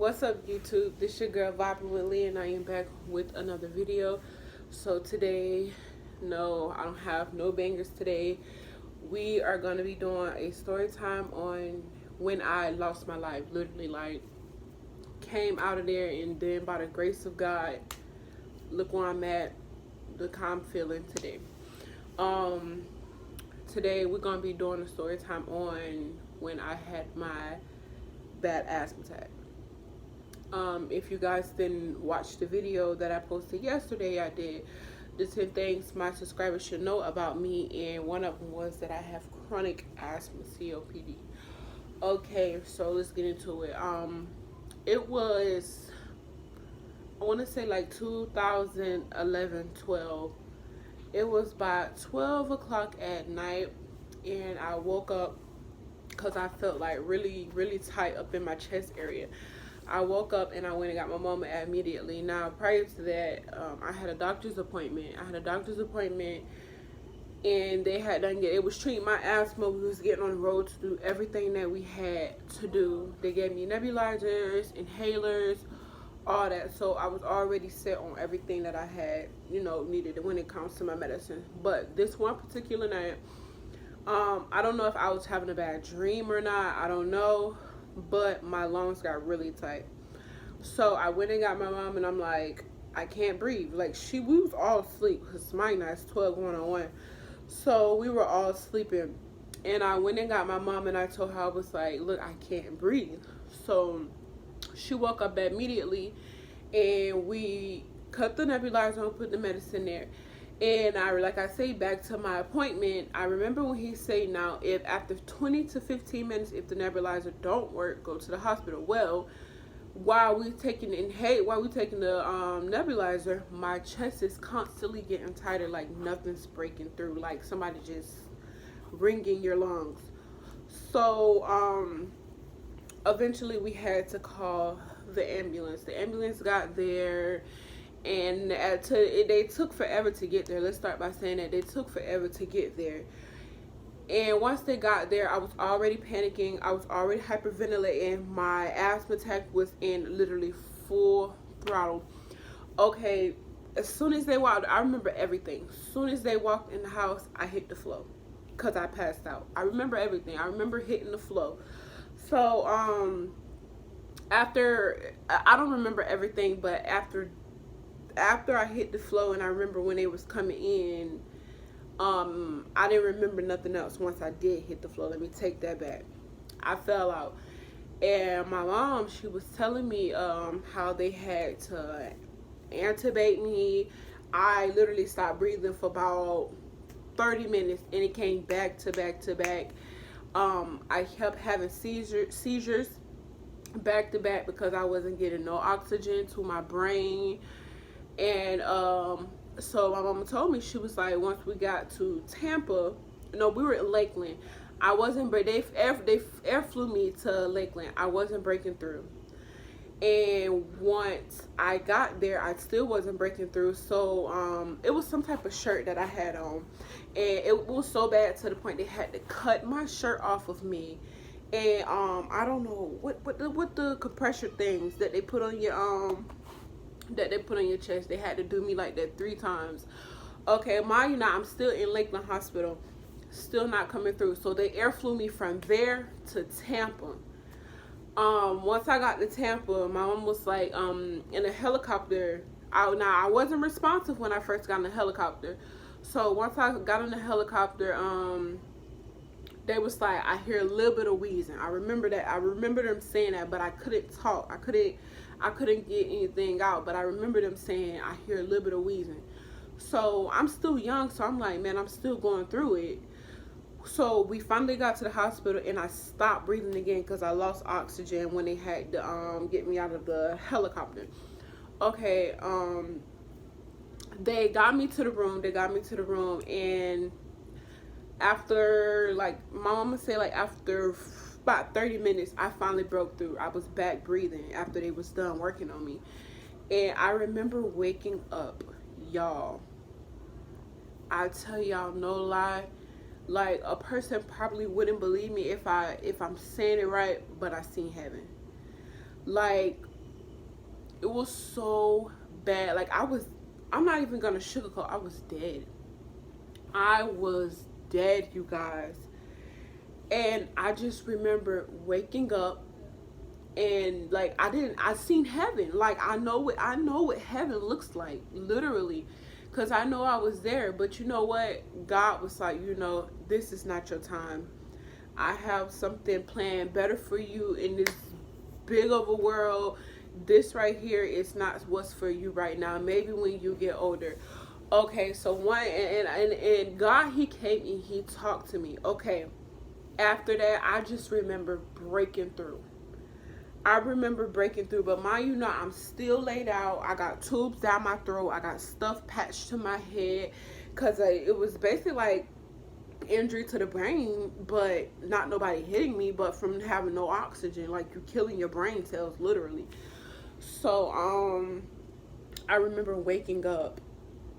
What's up, YouTube? This your girl Vibing with Lee, and I am back with another video. So today, no, I don't have no bangers today. We are gonna be doing a story time on when I lost my life. Literally, like, came out of there, and then by the grace of God, look where I'm at. Look how I'm feeling today. Um, Today we're gonna be doing a story time on when I had my bad asthma attack. If you guys didn't watch the video that I posted yesterday, I did the 10 things my subscribers should know about me, and one of them was that I have chronic asthma, COPD. Okay, so let's get into it. It was, I want to say like 2011, 12. It was about 12 o'clock at night, and I woke up because I felt like really, really tight up in my chest area. I woke up and I went and got my mama immediately. Now, prior to that, I had a doctor's appointment. And they had done it was treating my asthma. We was getting on the road to do everything that we had to do. They gave me nebulizers, inhalers, all that. So I was already set on everything that I had, needed when it comes to my medicine. But this one particular night, I don't know if I was having a bad dream or not. I don't know. But my lungs got really tight. So I went and got my mom, and I'm like, I can't breathe. Like, we was all asleep because my night is 12 going on 1. So we were all sleeping. And I went and got my mom, and I told her, I was like, look, I can't breathe. So she woke up immediately, and we cut the nebulizer and put the medicine there. And like I say, back to my appointment, I remember when he said, now, if after 20 to 15 minutes, if the nebulizer don't work, go to the hospital. Well, while we taking the nebulizer, my chest is constantly getting tighter, like nothing's breaking through, like somebody just ringing your lungs. So, eventually we had to call the ambulance. The ambulance got there. And they took forever to get there. Let's start by saying that they took forever to get there. And once they got there, I was already panicking. I was already hyperventilating. My asthma attack was in literally full throttle. Okay, as soon as they walked, I remember everything. As soon as they walked in the house, I hit the floor because I passed out. I remember everything. I remember hitting the floor. So, after, I don't remember everything, but after I hit the floor, and I remember when they was coming in, I didn't remember nothing else once I did hit the floor. Let me take that back. I fell out. And my mom, she was telling me how they had to intubate me. I literally stopped breathing for about 30 minutes, and it came back to back to back. I kept having seizures back to back because I wasn't getting no oxygen to my brain. And so my mama told me, she was like, once we got to Tampa, no, we were in Lakeland. I wasn't, but they air flew me to Lakeland. I wasn't breaking through. And once I got there, I still wasn't breaking through. So it was some type of shirt that I had on, and it was so bad to the point they had to cut my shirt off of me. And I don't know what the compressor things that they put on your chest. They had to do me like that 3 times. Okay, mind you, now I'm still in Lakeland Hospital, still not coming through. So they air flew me from there to Tampa. Once I got to Tampa, my mom was like, in a helicopter. I wasn't responsive when I first got in the helicopter. So once I got in the helicopter, they was like, I hear a little bit of wheezing. I remember that. I remember them saying that, but I couldn't talk. I couldn't get anything out, but I remember them saying, I hear a little bit of wheezing. So I'm still young, so I'm like, man, I'm still going through it. So we finally got to the hospital, and I stopped breathing again because I lost oxygen when they had to get me out of the helicopter. Okay, they got me to the room, and after, like, my mama said, like, after about 30 minutes, I finally broke through. I was back breathing after they was done working on me. And I remember waking up, y'all. I tell y'all, no lie, like, a person probably wouldn't believe me if I'm saying it right, but I seen heaven. Like, It was so bad. Like, I'm not even gonna sugarcoat, I was dead. I was dead, you guys. And I just remember waking up, and like, I seen heaven. Like, I know what heaven looks like, literally. Cause I know I was there. But you know what? God was like, this is not your time. I have something planned better for you in this big of a world. This right here is not what's for you right now. Maybe when you get older. Okay, so and God, he came and he talked to me. Okay, after that, I just remember breaking through. I remember breaking through, but mind you, not, I'm still laid out. I got tubes down my throat. I got stuff patched to my head, cause it was basically like injury to the brain, but not nobody hitting me, but from having no oxygen, like you're killing your brain cells, literally. So I remember waking up,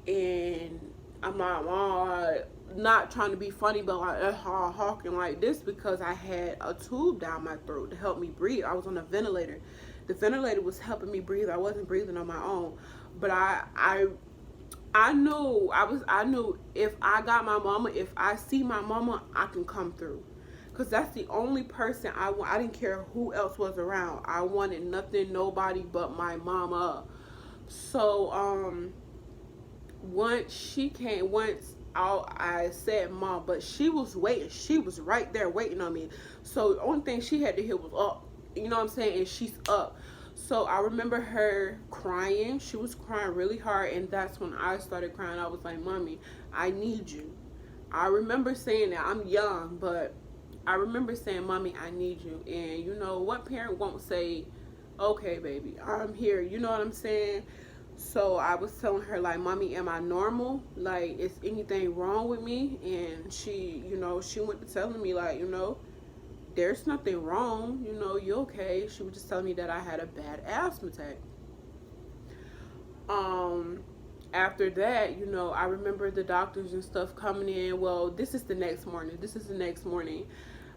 and I'm not trying to be funny, but like hawking like this, because I had a tube down my throat to help me breathe. I was on a ventilator. The ventilator was helping me breathe. I wasn't breathing on my own, but I knew if I got my mama, if I see my mama, I can come through. Cause that's the only person I want. I didn't care who else was around. I wanted nothing, nobody but my mama. So once I said mom, but she was waiting. She was right there waiting on me. So the only thing she had to hear was up. You know what I'm saying? And she's up. So I remember her crying. She was crying really hard, and that's when I started crying. I was like, Mommy, I need you. I remember saying that. I'm young, but I remember saying, Mommy, I need you. And you know, what parent won't say, okay, baby, I'm here. You know what I'm saying? So I was telling her, like, Mommy, am I normal? Like, is anything wrong with me? And she went to telling me, like, there's nothing wrong. You okay. She was just telling me that I had a bad asthma attack. After that, I remember the doctors and stuff coming in. Well, this is the next morning.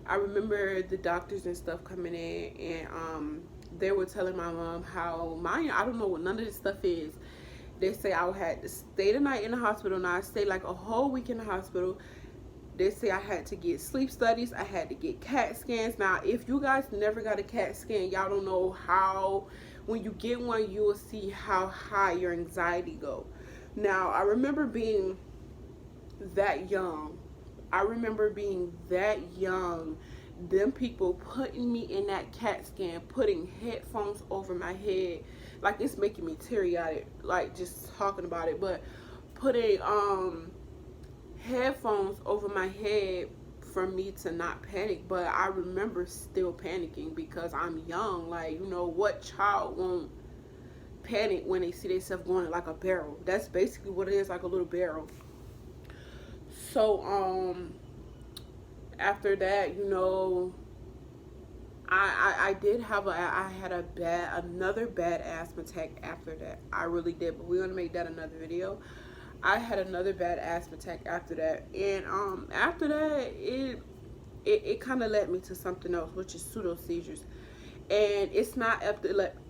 I remember the doctors and stuff coming in, and they were telling my mom how I don't know what none of this stuff is. They say I had to stay the night in the hospital, and I stayed like a whole week in the hospital. They say I had to get sleep studies. I had to get CAT scans. Now, if you guys never got a CAT scan, y'all don't know how, when you get one, you will see how high your anxiety go. Now, I remember being that young. Them people putting me in that CAT scan, putting headphones over my head. Like, it's making me teary-eyed, like, just talking about it. But putting headphones over my head for me to not panic. But I remember still panicking because I'm young. Like, what child won't panic when they see themselves going like a barrel? That's basically what it is, like a little barrel. So after that, I had another bad asthma attack after that. I really did, but we're gonna make that another video. I had another bad asthma attack after that, and after that, it kind of led me to something else, which is pseudo seizures. And it's not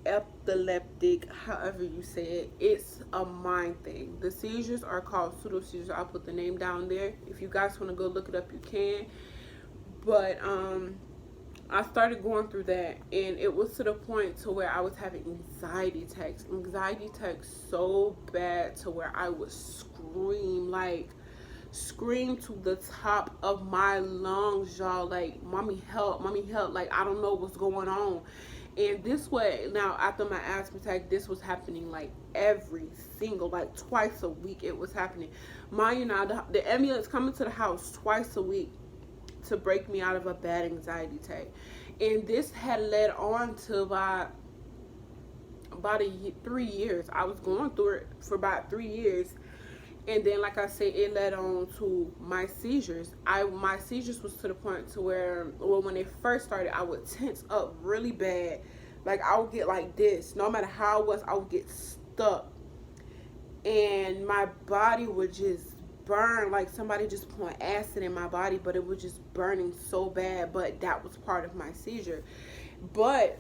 epileptic, however you say it. It's a mind thing. The seizures are called pseudo seizures. I'll put the name down there. If you guys want to go look it up, you can. But I started going through that, and it was to the point to where I was having anxiety attacks so bad to where I would scream to the top of my lungs, y'all, like, Mommy, help, like, I don't know what's going on. And this way, now, after my asthma attack, this was happening like every single, like, twice a week it was happening. Mind you, now, the ambulance coming to the house twice a week to break me out of a bad anxiety attack. And this had led on to about 3 years. I was going through it for about 3 years. And then, like I said, it led on to my seizures. My seizures was to the point to where, well, when they first started, I would tense up really bad. Like, I would get like this. No matter how it was, I would get stuck. And my body would just burn, like somebody just pouring acid in my body, but it was just burning so bad. But that was part of my seizure. But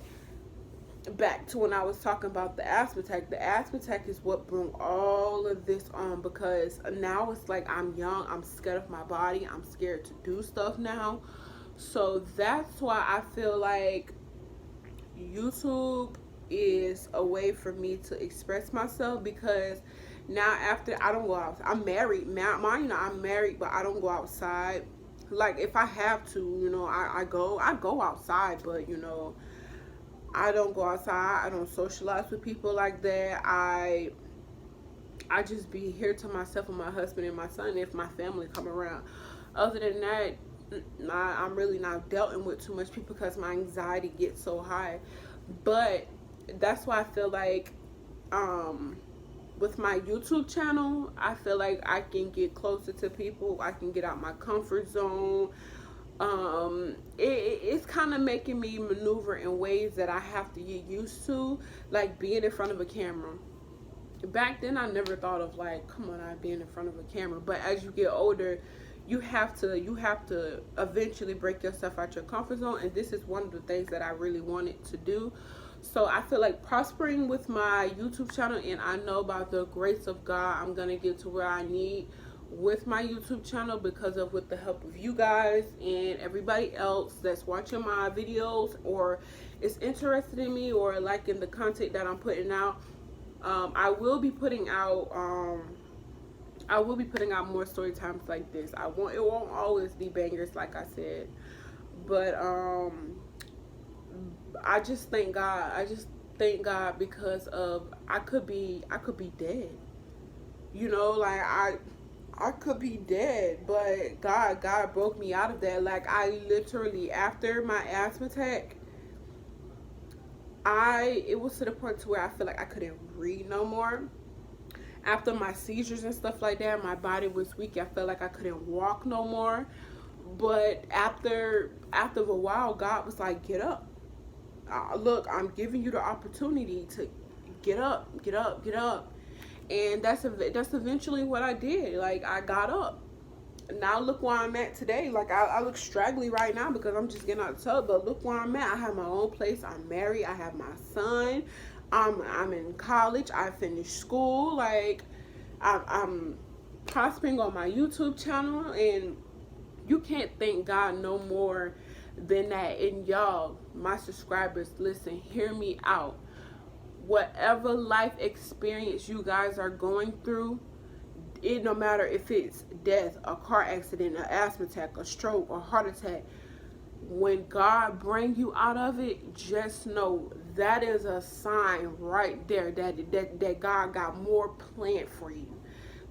back to when I was talking about the asthma attack. The asthma attack is what brought all of this on, because now it's like I'm young, I'm scared of my body, I'm scared to do stuff now. So that's why I feel like YouTube is a way for me to express myself, because now after I don't go out, I'm married. Mind you know, I'm married, but I don't go outside. Like if I have to, you know, I go outside, but you know, I don't go outside. I don't socialize with people like that. I just be here to myself and my husband and my son if my family come around. Other than that, I'm really not dealing with too much people because my anxiety gets so high. But that's why I feel like um with my YouTube channel, I feel like I can get closer to people. I can get out my comfort zone. It's kind of making me maneuver in ways that I have to get used to, like being in front of a camera. Back then I never thought of like, come on, I being in front of a camera. But as you get older, you have to eventually break yourself out your comfort zone, and this is one of the things that I really wanted to do. So I feel like prospering with my YouTube channel, and I know by the grace of God I'm gonna get to where I need with my YouTube channel, because of with the help of you guys and everybody else that's watching my videos or is interested in me or liking the content that I'm putting out. I will be putting out more story times like this. It won't always be bangers like I said. But I just thank God. I just thank God because of I could be dead. You know, like I could be dead, but God broke me out of that. Like I literally, after my asthma attack, it was to the point to where I feel like I couldn't breathe no more. After my seizures and stuff like that, my body was weak. I felt like I couldn't walk no more. But after a while, God was like, get up. Look, I'm giving you the opportunity to get up, get up, get up. And that's eventually what I did. Like I got up. Now look where I'm at today. Like I look straggly right now because I'm just getting out of the tub, but look where I'm at. I have my own place. I'm married. I have my son. I'm in college. I finished school. Like I'm prospering on my YouTube channel, and you can't thank God no more than that. And y'all, my subscribers, listen, hear me out. Whatever life experience you guys are going through, it no matter if it's death, a car accident, an asthma attack, a stroke, a heart attack, when God bring you out of it, just know that is a sign right there that God got more planned for you.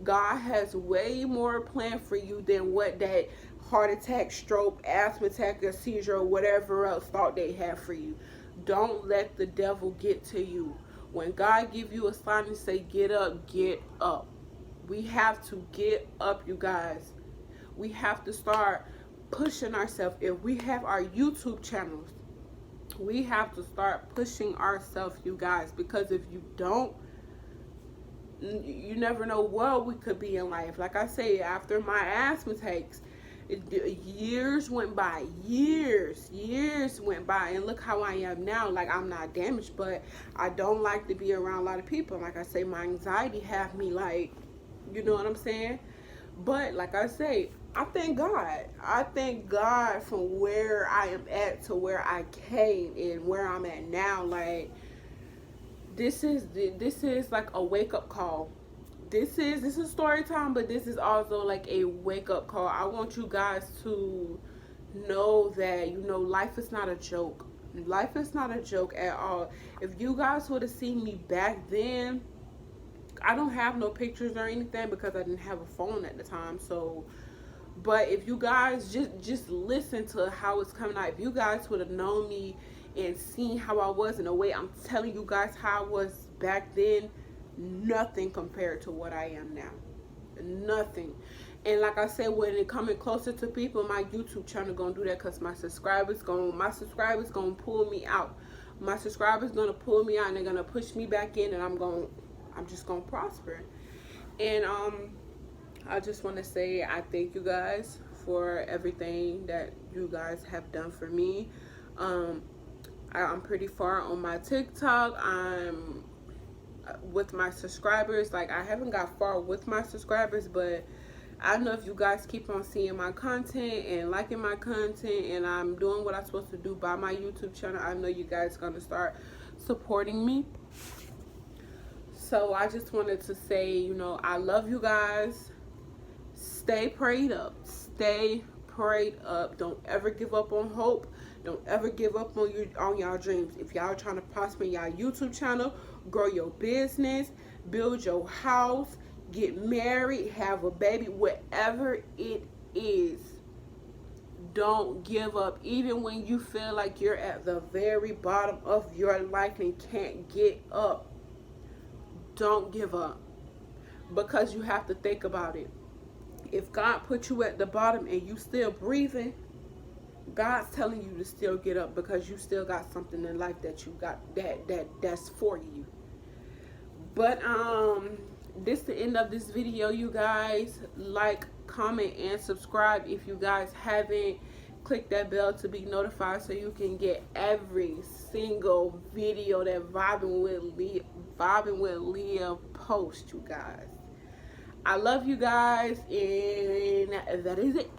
God has way more planned for you than what that heart attack, stroke, asthma attack, or seizure, or whatever else thought they had for you. Don't let the devil get to you. When God give you a sign and say get up, get up. We have to get up, you guys. We have to start pushing ourselves. If we have our YouTube channels, we have to start pushing ourselves, you guys, because if you don't, you never know what we could be in life. Like I say, after my asthma attacks, years went by, years went by, and look how I am now. Like I'm not damaged, but I don't like to be around a lot of people. Like I say, my anxiety have me like, you know what I'm saying? But like I say, I thank God. I thank God from where I am at to where I came and where I'm at now. Like this is like a wake up call. This is story time, but this is also like a wake up call. I want you guys to know that, you know, life is not a joke. Life is not a joke at all. If you guys would have seen me back then, I don't have no pictures or anything because I didn't have a phone at the time. So, but if you guys just listen to how it's coming out, if you guys would have known me and seen how I was in a way I'm telling you guys how I was back then, nothing compared to what I am now. Nothing. And like I said, when it coming closer to people, my YouTube channel gonna do that because my subscribers gonna pull me out. My subscribers gonna pull me out and they're gonna push me back in, and I'm just gonna prosper. And I just want to say I thank you guys for everything that you guys have done for me. I'm pretty far on my TikTok. I'm with my subscribers. Like, I haven't got far with my subscribers, but I know if you guys keep on seeing my content and liking my content, and I'm doing what I'm supposed to do by my YouTube channel, I know you guys gonna start supporting me. So I just wanted to say, you know, I love you guys. Stay prayed up. Stay prayed up. Don't ever give up on hope. Don't ever give up on y'all dreams. If y'all trying to prosper y'all YouTube channel, grow your business, build your house, get married, have a baby, whatever it is, don't give up. Even when you feel like you're at the very bottom of your life and can't get up, don't give up. Because you have to think about it. If God put you at the bottom and you still breathing, God's telling you to still get up, because you still got something in life that you got that's for you. But this is the end of this video, you guys. Like, comment, and subscribe if you guys haven't. Click that bell to be notified so you can get every single video that Vibing with Leah posts, you guys. I love you guys, and that is it.